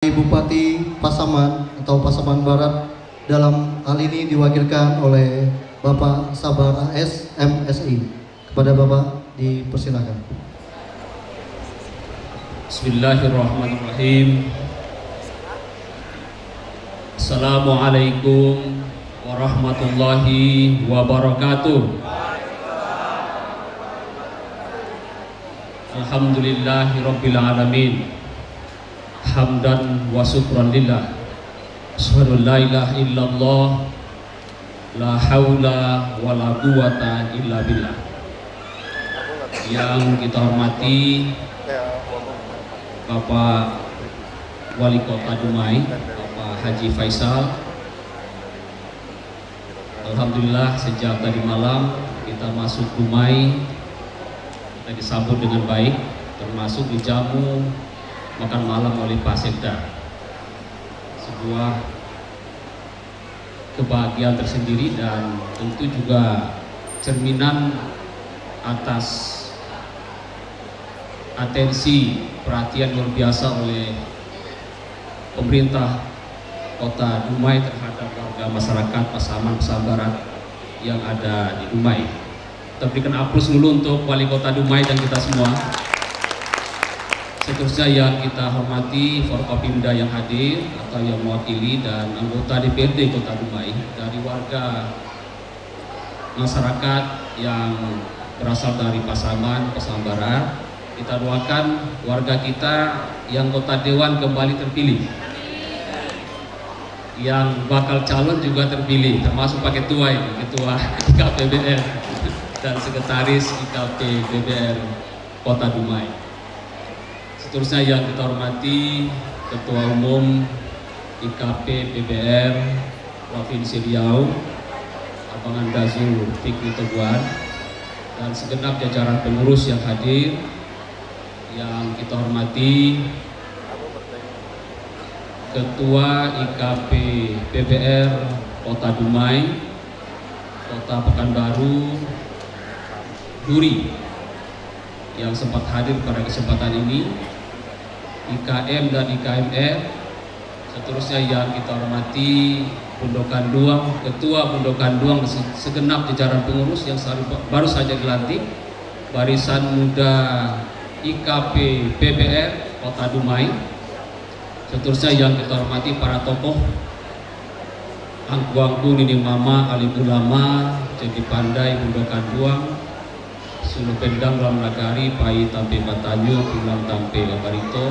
Bupati Pasaman atau Pasaman Barat dalam hal ini diwakilkan oleh Bapak Sabar AS MSI. Kepada Bapak dipersilakan. Bismillahirrahmanirrahim. Assalamualaikum warahmatullahi wabarakatuh. Alhamdulillahirabbil alamin. Hamdan wa syukran lillah. Asyhadu la ilaha illallah, la haula wa la quwata illa billah. Yang kita hormati Bapak Wali Kota Dumai, Bapak Haji Faisal. Alhamdulillah sejak tadi malam kita masuk Dumai, kita disambut dengan baik, termasuk dijamu makan malam oleh Pak Sekda. Sebuah kebahagiaan tersendiri dan tentu juga cerminan atas atensi perhatian luar biasa oleh pemerintah Kota Dumai terhadap warga masyarakat Pasaman Barat yang ada di Dumai. Kita berikan aplaus dulu untuk Wali Kota Dumai dan kita semua. Seterusnya yang kita hormati Forkopimda yang hadir atau yang mewakili dan anggota DPRD Kota Dumai dari warga masyarakat yang berasal dari Pasaman Barat. Kita doakan warga kita yang kota dewan kembali terpilih, yang bakal calon juga terpilih, termasuk Pak Ketua ini, Ketua IKPBR dan Sekretaris IKPBR Kota Dumai. Seterusnya yang kita hormati Ketua Umum IKPBR Provinsi Riau, Abang Dazul Fikri Teguan, dan segenap jajaran pengurus yang hadir. Yang kita hormati Ketua IKPBR Kota Dumai, Kota Pekanbaru, Duri yang sempat hadir pada kesempatan ini, IKM dan IKMR. Seterusnya yang kita hormati Bundokan Duang, Ketua Bundokan Duang, segenap jajaran pengurus yang baru saja dilantik, Barisan Muda IKPBR Kota Dumai. Seterusnya yang kita hormati para tokoh Angkuangku Nini Mama, Alim Ulama, Jadi Pandai, Bundokan Duang, Sulu Pendang, Lam Nagari, Pai Tampe Matanyo, Pulang Tampe Barito,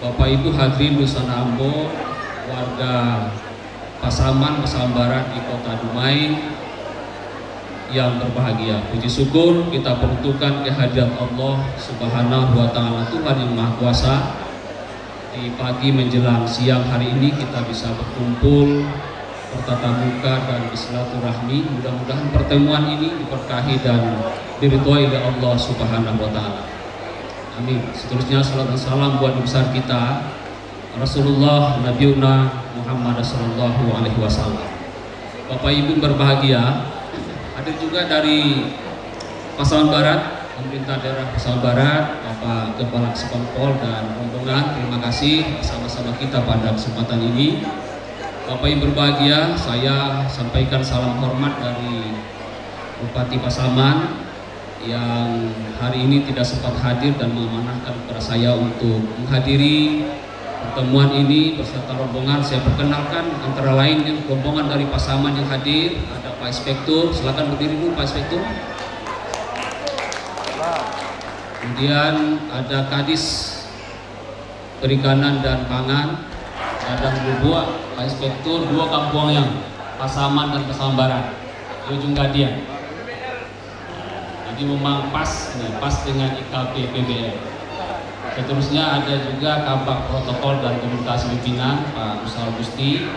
Bapak Ibu hadirin Busana Ambo, warga Pasaman Barat di Kota Dumai yang berbahagia. Puji syukur kita peruntukkan kehadiran Allah Subhanahu wa Ta'ala, Tuhan yang Maha Kuasa. Di pagi menjelang siang hari ini kita bisa berkumpul, bertatap muka dan bersilaturahmi. Mudah-mudahan pertemuan ini diberkahi dan diridhoi oleh Allah Subhanahu wa Ta'ala. Amin. Seterusnya salam dan salam buat besar kita Rasulullah Nabiuna Muhammad sallallahu alaihi wasallam. Bapak Ibu berbahagia, hadir juga dari Pasaman Barat, pemerintah daerah Pasaman Barat, Bapak Kepala Sekompol dan rombongan. Terima kasih sama-sama kita pada kesempatan ini. Bapak Ibu berbahagia, saya sampaikan salam hormat dari Bupati Pasaman yang hari ini tidak sempat hadir dan mengamanahkan kepada saya untuk menghadiri pertemuan ini beserta rombongan. Saya perkenalkan antara lain yang rombongan dari Pasaman yang hadir, ada Pak Inspektur, silakan berdiri dulu Pak Inspektur. Kemudian ada Kadis Perikanan dan Pangan, Dadang Bubua, Pak Inspektur, dua kampung yang Pasaman dan Pasaman Barat, di ujung Gadian. Jadi memang pas dengan IKPBR. Seterusnya ada juga Kabak Protokol dan Komunikasi Pimpinan Pak Musal Gusti.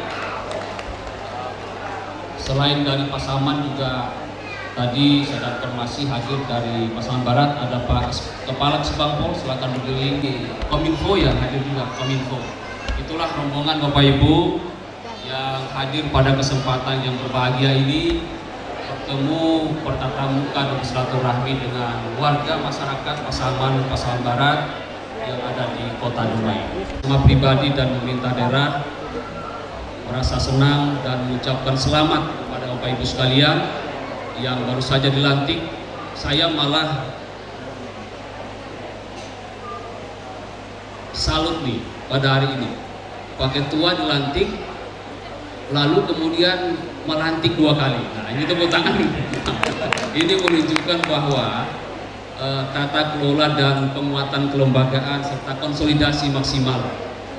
Selain dari Pasaman juga tadi saya informasi hadir dari Pasaman Barat ada Pak Kepala Sebampol, silakan berdiri. Kominfo yang hadir juga, Kominfo. Itulah rombongan Bapak Ibu yang hadir pada kesempatan yang berbahagia ini, bertemu bertatap muka dan bersilaturahmi dengan warga masyarakat Pasaman Barat yang ada di Kota Dumai. Sama pribadi dan pemerintah daerah merasa senang dan mengucapkan selamat kepada Bapak Ibu sekalian yang baru saja dilantik. Saya malah salut nih pada hari ini. Pak Ketua dilantik, lalu kemudian melantik 2 kali. Nah, ini tepuk tangan. Ini menunjukkan bahwa tata kelola dan penguatan kelembagaan serta konsolidasi maksimal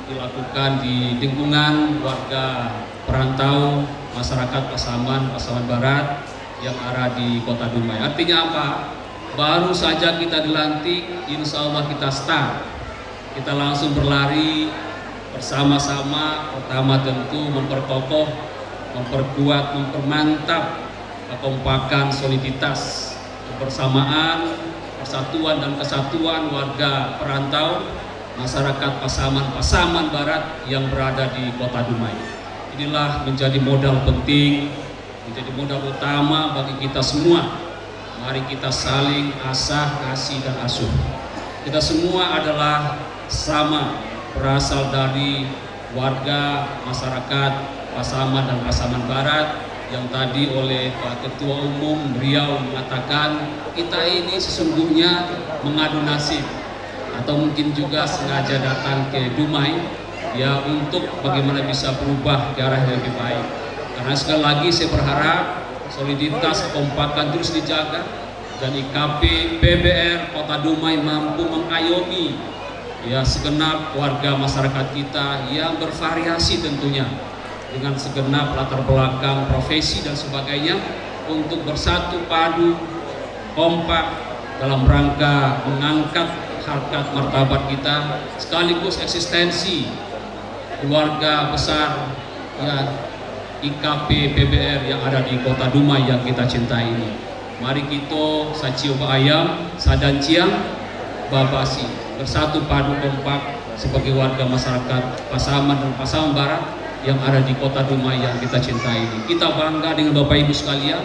dilakukan di lingkungan warga perantau masyarakat Pasaman Barat yang ada di Kota Dumai. Artinya apa? Baru saja kita dilantik, insya Allah kita start. Kita langsung berlari bersama-sama. Pertama tentu memperkokoh, memperkuat, mempermantap kekompakan, soliditas, kebersamaan, persatuan dan kesatuan warga perantau masyarakat Pasaman Barat yang berada di Kota Dumai. Inilah menjadi modal penting, menjadi modal utama bagi kita semua. Mari kita saling asah, kasih dan asuh. Kita semua adalah sama, berasal dari warga masyarakat Pasaman dan Pasaman Barat yang tadi oleh Pak Ketua Umum beliau mengatakan kita ini sesungguhnya mengadu nasib atau mungkin juga sengaja datang ke Dumai ya untuk bagaimana bisa berubah ke arah yang lebih baik. Karena sekali lagi saya berharap soliditas kekompakan terus dijaga dan IKP PBR Kota Dumai mampu mengayomi ya segenap warga masyarakat kita yang bervariasi tentunya dengan segenap latar belakang profesi dan sebagainya untuk bersatu padu kompak dalam rangka mengangkat harkat martabat kita sekaligus eksistensi keluarga besar ya IKP PBR yang ada di Kota Dumai yang kita cintai ini. Mari kita sacio ayam sadanciang babasi bersatu padu kompak sebagai warga masyarakat Pasaman dan Pasaman Barat yang ada di Kota Dumai yang kita cintai ini. Kita bangga dengan Bapak Ibu sekalian,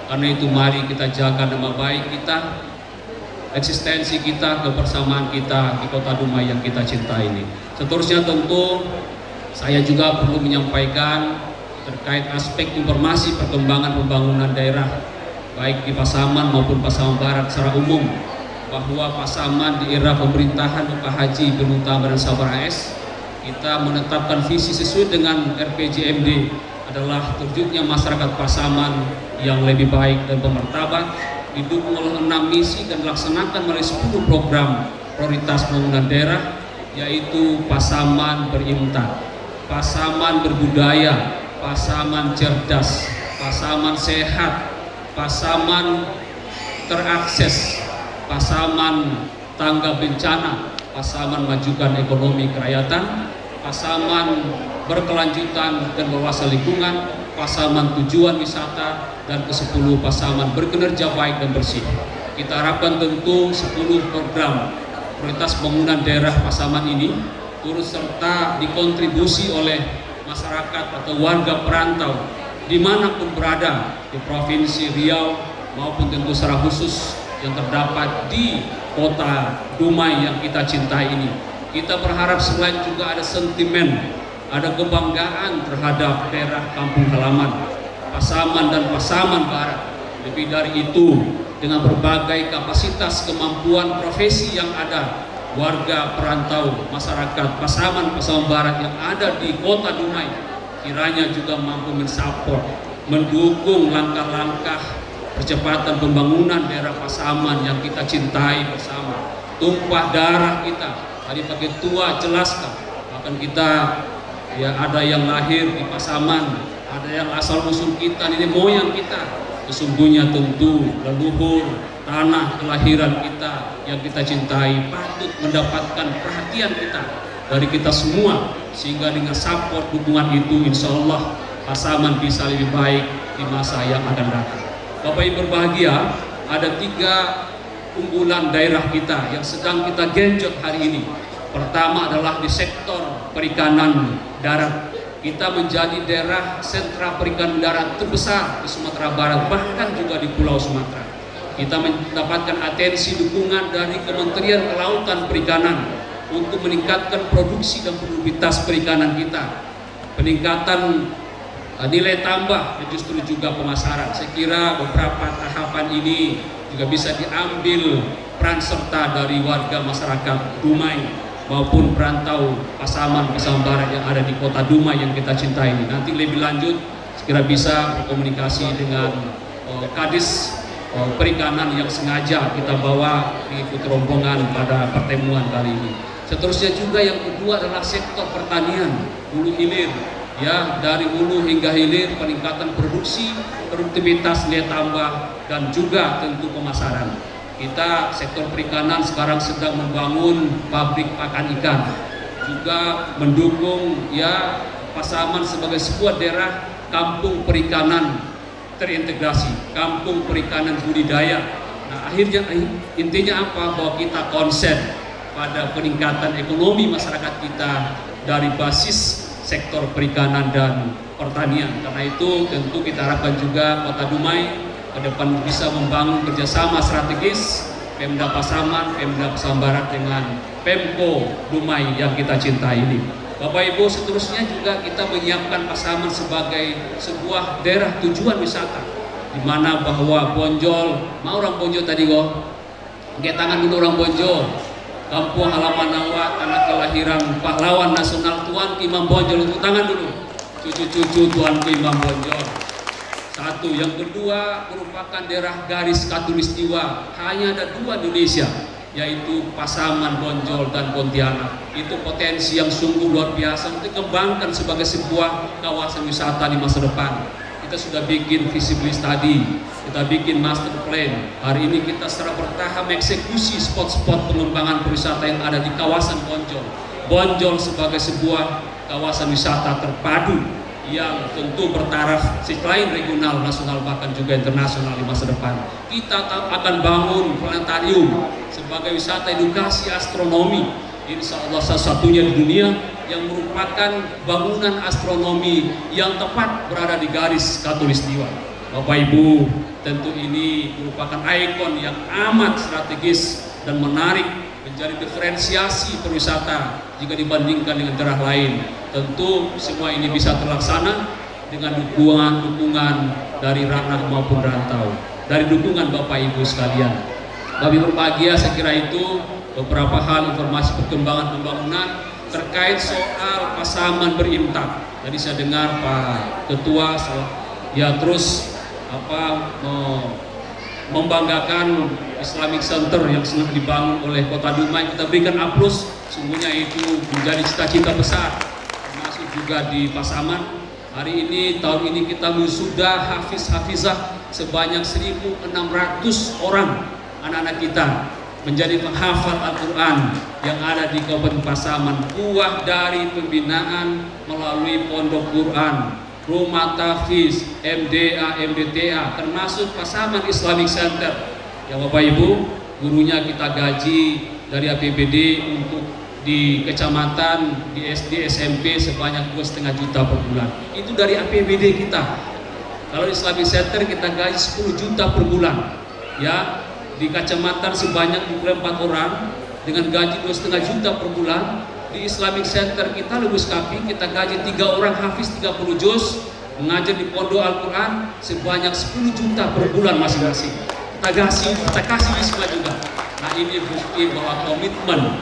karena itu mari kita jaga nama baik kita, eksistensi kita, kebersamaan kita di Kota Dumai yang kita cintai ini. Seterusnya tentu saya juga perlu menyampaikan terkait aspek informasi perkembangan pembangunan daerah baik di Pasaman maupun Pasaman Barat secara umum, bahwa Pasaman di era pemerintahan Bapak Haji Ibnu Taman dan Sabar AS kita menetapkan visi sesuai dengan RPJMD adalah terwujudnya masyarakat Pasaman yang lebih baik dan bermartabat, didukung oleh 6 misi dan dilaksanakan melalui 10 program prioritas pembangunan daerah, yaitu Pasaman berimpakt, Pasaman berbudaya, Pasaman cerdas, Pasaman sehat, Pasaman terakses, Pasaman tangga bencana, Pasaman majukan ekonomi kerakyatan, Pasaman berkelanjutan dan berwawasan lingkungan, Pasaman tujuan wisata, dan ke-10 Pasaman berkinerja baik dan bersih. Kita harapkan tentu 10 program prioritas pembangunan daerah Pasaman ini turut serta dikontribusi oleh masyarakat atau warga perantau dimanapun berada di Provinsi Riau maupun tentu secara khusus yang terdapat di Kota Dumai yang kita cintai ini. Kita berharap selain juga ada sentimen, ada kebanggaan terhadap daerah kampung halaman Pasaman dan Pasaman Barat. Lebih dari itu, dengan berbagai kapasitas kemampuan profesi yang ada, warga perantau masyarakat Pasaman Barat yang ada di Kota Dumai kiranya juga mampu mensupport, mendukung langkah-langkah percepatan pembangunan daerah Pasaman yang kita cintai bersama. Tumpah darah kita tadi Pak Ketua jelaskan, bahkan kita ya ada yang lahir di Pasaman, ada yang asal usul kita, ini moyang kita. Sesungguhnya tentu leluhur tanah kelahiran kita yang kita cintai patut mendapatkan perhatian kita dari kita semua, sehingga dengan support dukungan itu insya Allah Pasaman bisa lebih baik di masa yang akan datang. Bapak Ibu berbahagia, ada 3 unggulan daerah kita yang sedang kita genjot hari ini. Pertama adalah di sektor perikanan darat. Kita menjadi daerah sentra perikanan darat terbesar di Sumatera Barat, bahkan juga di Pulau Sumatera. Kita mendapatkan atensi dukungan dari Kementerian Kelautan Perikanan untuk meningkatkan produksi dan produktivitas perikanan kita, peningkatan nilai tambah dan justru juga pemasaran. Saya kira beberapa tahapan ini juga bisa diambil peran serta dari warga masyarakat Dumai maupun perantau Pasaman Barat yang ada di kota Dumai yang kita cintai ini. Nanti lebih lanjut sekira bisa berkomunikasi dengan Kadis Perikanan yang sengaja kita bawa mengikuti rombongan pada pertemuan kali ini. Seterusnya juga yang kedua adalah sektor pertanian hulu hilir, ya, dari hulu hingga hilir, peningkatan produksi, produktivitas nilai tambah dan juga tentu pemasaran. Kita sektor perikanan sekarang sedang membangun pabrik pakan ikan, juga mendukung ya Pasaman sebagai sebuah daerah kampung perikanan terintegrasi, kampung perikanan budidaya. Nah, akhirnya intinya apa? Bahwa kita konsen pada peningkatan ekonomi masyarakat kita dari basis sektor perikanan dan pertanian. Karena itu tentu kita harapkan juga Kota Dumai ke depan bisa membangun kerjasama strategis Pemda Pasaman, Pemda Pasaman Barat dengan Pemko Dumai yang kita cintai ini. Bapak Ibu, seterusnya juga kita menyiapkan Pasaman sebagai sebuah daerah tujuan wisata, di mana bahwa Bonjol, mau orang Bonjol tadi kok, pakai tangan dulu orang Bonjol, kampung halaman awak, tanah kelahiran pahlawan nasional Tuan Imam Bonjol, untuk tangan dulu, cucu-cucu Tuan Imam Bonjol. Satu, yang kedua merupakan daerah garis khatulistiwa, hanya ada dua di Indonesia, yaitu Pasaman, Bonjol, dan Pontianak. Itu potensi yang sungguh luar biasa untuk dikembangkan sebagai sebuah kawasan wisata di masa depan. Kita sudah bikin visibility study, kita bikin master plan. Hari ini kita secara bertahap mengeksekusi spot-spot pengembangan perwisata yang ada di kawasan Bonjol. Bonjol sebagai sebuah kawasan wisata terpadu yang tentu bertaraf selain regional, nasional, bahkan juga internasional di masa depan. Kita akan bangun planetarium sebagai wisata edukasi astronomi, insya Allah satu-satunya di dunia yang merupakan bangunan astronomi yang tepat berada di garis khatulistiwa. Bapak Ibu, tentu ini merupakan ikon yang amat strategis dan menarik, menjadi diferensiasi perwisata jika dibandingkan dengan daerah lain. Tentu semua ini bisa terlaksana dengan dukungan dari ranah maupun rantau, dari dukungan Bapak Ibu sekalian. Kami berbahagia, saya kira itu beberapa hal informasi perkembangan pembangunan terkait soal Pasaman berimtak. Tadi saya dengar Pak Ketua ya terus membanggakan Islamic Center yang sedang dibangun oleh Kota Dumai. Kita berikan aplaus, sungguhnya itu menjadi cita-cita besar, termasuk juga di Pasaman. Hari ini, tahun ini kita sudah hafiz-hafizah sebanyak 1.600 orang anak-anak kita menjadi penghafal Al-Quran yang ada di Kabupaten Pasaman. Buah dari pembinaan melalui pondok Quran, rumah tahfiz, MDA, MDTA, termasuk Pasaman Islamic Center. Ya Bapak Ibu, gurunya kita gaji dari APBD untuk di kecamatan, di SD, SMP sebanyak 2,5 juta per bulan. Itu dari APBD kita. Kalau di Islamic Center kita gaji 10 juta per bulan. Ya, di kecamatan sebanyak 24 orang dengan gaji 2,5 juta per bulan. Di Islamic Center kita Lubus Kapi, kita gaji 3 orang hafiz 30 juz, mengajar di pondok Al-Quran sebanyak 10 juta per bulan masing-masing. Kita kasih siswa juga. Nah, ini bukti bahwa komitmen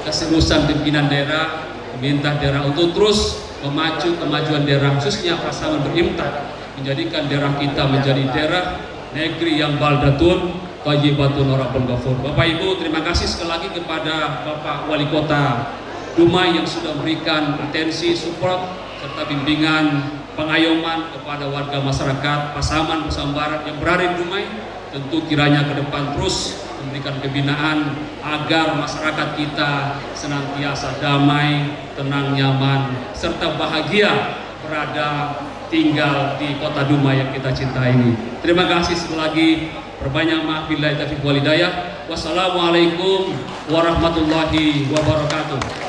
keseriusan pimpinan daerah, pemerintah daerah untuk terus memacu kemajuan daerah, khususnya Pasaman berimtak, menjadikan daerah kita menjadi daerah negeri yang baldatun thayyibatun rabbun ghafur. Bapak Ibu, terima kasih sekali lagi kepada Bapak Wali Kota Dumai yang sudah memberikan atensi, support, serta bimbingan pengayoman kepada warga masyarakat Pasaman Barat yang berada di Dumai. Tentu kiranya ke depan terus memberikan pembinaan agar masyarakat kita senantiasa damai, tenang, nyaman, serta bahagia berada tinggal di Kota Dumai yang kita cintai ini. Terima kasih sekali lagi. Perbanyak maaf billahi taufiq wal hidayah. Wassalamualaikum warahmatullahi wabarakatuh.